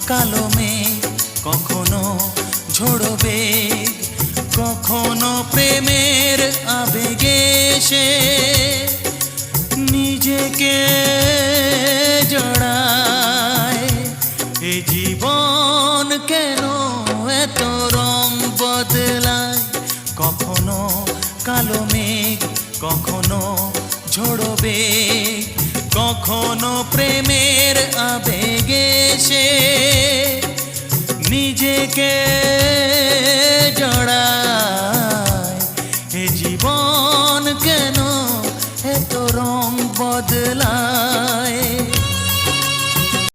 কালো মেঘ, কখনো ঝোড়ো বেগ, কখনো প্রেমের আবেগে সে নিজেকে জড়ায়। এ জীবন কেন এত রং বদলায়? কখনো কালো মেঘ, কখনো ঝোড়ো বেগ, কখনো প্রেমের আবেগে সে নিজেকে জড়ায়। এ জীবন কেন এত রং বদলায়?